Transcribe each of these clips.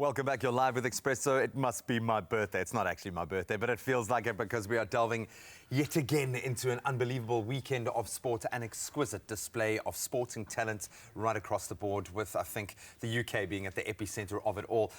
Welcome back. You're live with Expresso. It must be my birthday. It's not actually my birthday, but it feels like it because we are delving yet again into an unbelievable weekend of sport, an exquisite display of sporting talent right across the board, with, I think, the UK being at the epicenter of it all.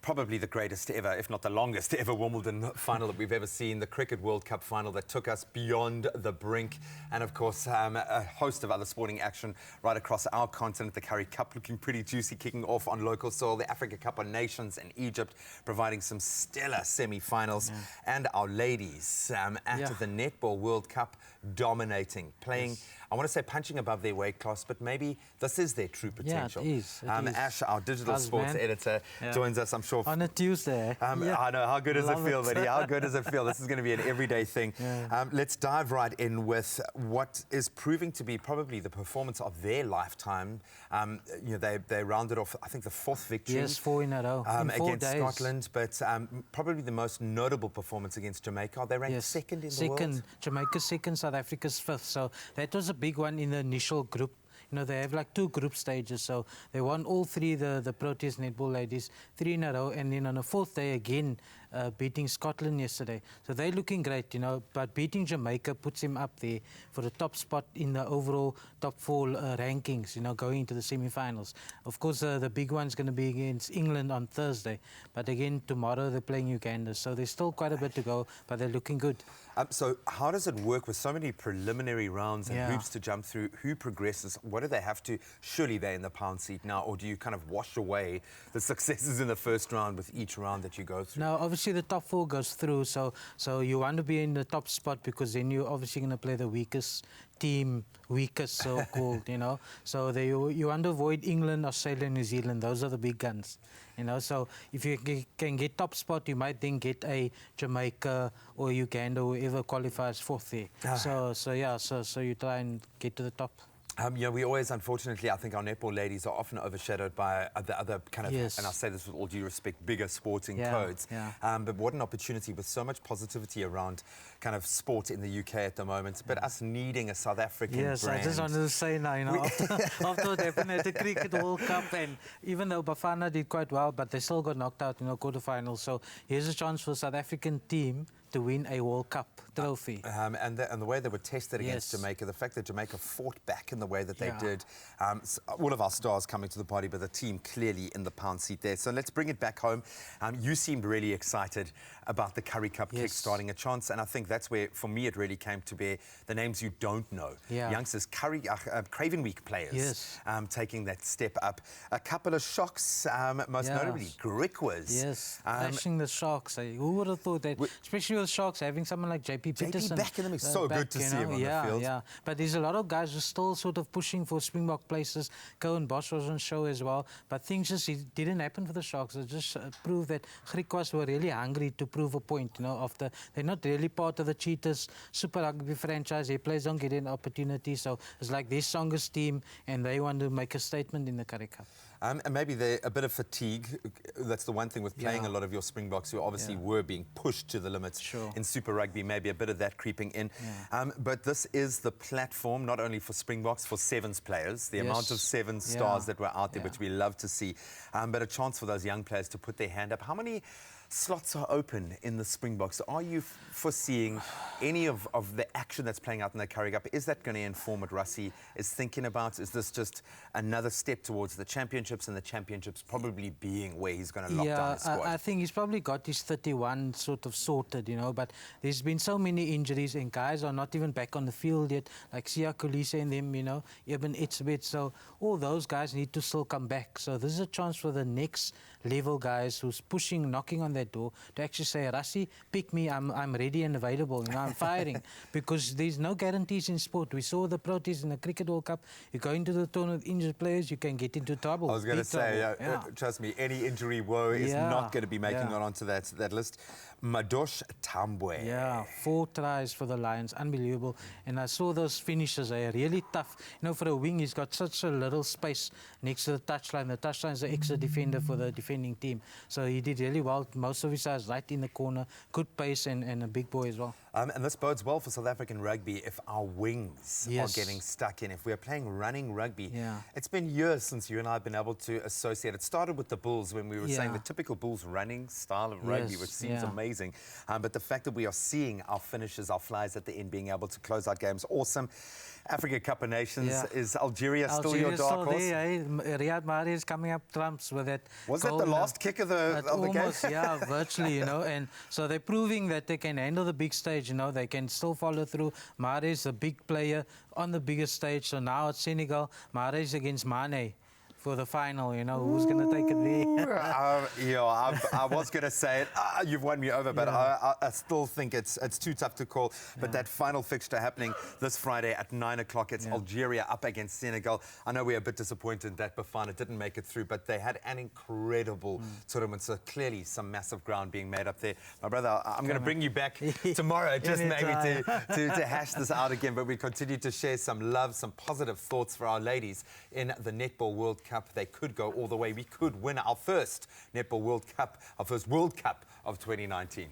Probably the greatest ever, if not the longest ever Wimbledon final that we've ever seen, the Cricket World Cup final that took us beyond the brink, and of course a host of other sporting action right across our continent. The Currie Cup looking pretty juicy, kicking off on local soil, the Africa Cup of Nations in Egypt providing some stellar semi-finals, and our ladies at the Netball World Cup dominating, playing, I want to say punching above their weight class, but maybe this is their true potential. Yeah, it is. Ash, our digital sports editor, joins us, I'm sure. On a Tuesday. I know. How good does it feel, buddy? How good does it feel? This is going to be an everyday thing. Let's dive right in with what is proving to be probably the performance of their lifetime. They rounded off, I think, the fourth victory. Yes, 4 in a row. Against Scotland, but probably the most notable performance against Jamaica. They ranked second in the world. Jamaica's second, South Africa's fifth. So that was a big one in the initial group. You know, they have like 2 group stages, so they won all 3, the Proteas netball ladies, 3 in a row, and then on the 4th day again, beating Scotland yesterday. So they're looking great, you know, but beating Jamaica puts him up there for the top spot in the overall top 4 rankings, you know, going into the semi-finals. Of course, the big one's going to be against England on Thursday, but again, tomorrow they're playing Uganda, so there's still quite a bit to go, but they're looking good. So how does it work with so many preliminary rounds and hoops to jump through? Who progresses? What do they have to? Surely they're in the pound seat now, or do you kind of wash away the successes in the first round with each round that you go through? No, obviously the top 4 goes through, so you want to be in the top spot because then you're obviously going to play the weakest team, so-called, you know. So you want to avoid England, Australia, New Zealand. Those are the big guns, you know. So if you can get top spot, you might then get a Jamaica or Uganda, whoever qualifies 4th there. So you try and get to the top. We always, unfortunately, I think our netball ladies are often overshadowed by the other kind of, and I say this with all due respect, bigger sporting codes. But what an opportunity with so much positivity around kind of sport in the UK at the moment. But us needing a South African brand. I just wanted to say now, you know, after what happened at the Cricket World Cup, and even though Bafana did quite well, but they still got knocked out in the quarterfinals. So here's a chance for the South African team to win a World Cup trophy. And the way they were tested against Jamaica, the fact that Jamaica fought back in the way that they did. All of our stars coming to the party, but the team clearly in the pound seat there. So let's bring it back home. You seemed really excited about the Currie Cup kick-starting a chance, and I think that's where, for me, it really came to bear the names you don't know. Youngsters, Craven Week players taking that step up. A couple of shocks, most notably Griquas. Flashing the Sharks. Who would have thought that, especially with Sharks, having someone like JP Peterson back in the mix. So good to see him on the field. But there's a lot of guys who are still sort of pushing for Springbok places. Cohen Bosch was on show as well, but things just didn't happen for the Sharks. It just proved that Griquas were really hungry to prove a point, you know, they're not really part of the Cheetahs Super Rugby franchise. Their players don't get an opportunity, so it's like their strongest team, and they want to make a statement in the Currie Cup. And maybe they're a bit of fatigue. That's the one thing with playing a lot of your Springboks who obviously were being pushed to the limits in Super Rugby, maybe a bit of that creeping in. But this is the platform, not only for Springboks, for Sevens players, the amount of Sevens stars that were out there, which we love to see, but a chance for those young players to put their hand up. How many slots are open in the Springboks? Are you foreseeing any of the action that's playing out in the Currie Cup? Is that going to inform what Rassie is thinking about? Is this just another step towards the championships, and the championships probably being where he's going to lock down his squad? I think he's probably got his 31 sort of sorted, you know, but there's been so many injuries and guys are not even back on the field yet, like Sia Kolisi and them, you know, Eben Etzebeth. So all those guys need to still come back. So this is a chance for the next level guys who's pushing, knocking on that door to actually say, Rassie, pick me, I'm ready and available, you know, I'm firing. Because there's no guarantees in sport. We saw the Proteas in the Cricket World Cup. You go into the tournament with injured players, you can get into trouble. I was going to say, trust me, any injury woe is not going to be making it onto that list. Madosh Tambwe. 4 tries for the Lions, unbelievable. And I saw those finishes, they are really tough. You know, for a wing, he's got such a little space next to the touchline. The touchline is the extra defender for the defending team. So he did really well. Most of his eyes right in the corner, good pace and a big boy as well. And this bodes well for South African rugby if our wings Yes. are getting stuck in. If we're playing running rugby, Yeah. it's been years since you and I have been able to associate. It started with the Bulls when we were saying the Yeah. typical Bulls running style of rugby, Yes, which seems yeah. amazing. But the fact that we are seeing our finishes, our flies at the end, being able to close out games, awesome. Africa Cup of Nations, Yeah. is Algeria still your Algeria's dark still horse? there, eh? Riyad Mahrez coming up trumps with that. Was that goal, the you know. last kick of the game? Almost, yeah, virtually, you know. And so they're proving that they can handle the big stage, you know. They can still follow through. Mahrez, a big player on the biggest stage. So now it's Senegal, Mahrez against Mane for the final, you know. Who's going to take it there? I was going to say it. You've won me over, but I still think it's too tough to call. But that final fixture happening this Friday at 9 o'clock, it's Algeria up against Senegal. I know we're a bit disappointed that Bafana didn't make it through, but they had an incredible tournament. So clearly some massive ground being made up there. My brother, I'm going to bring you back tomorrow just maybe to hash this out again. But we continue to share some love, some positive thoughts for our ladies in the Netball World Cup. They could go all the way. We could win our first Netball World Cup, our first World Cup of 2019.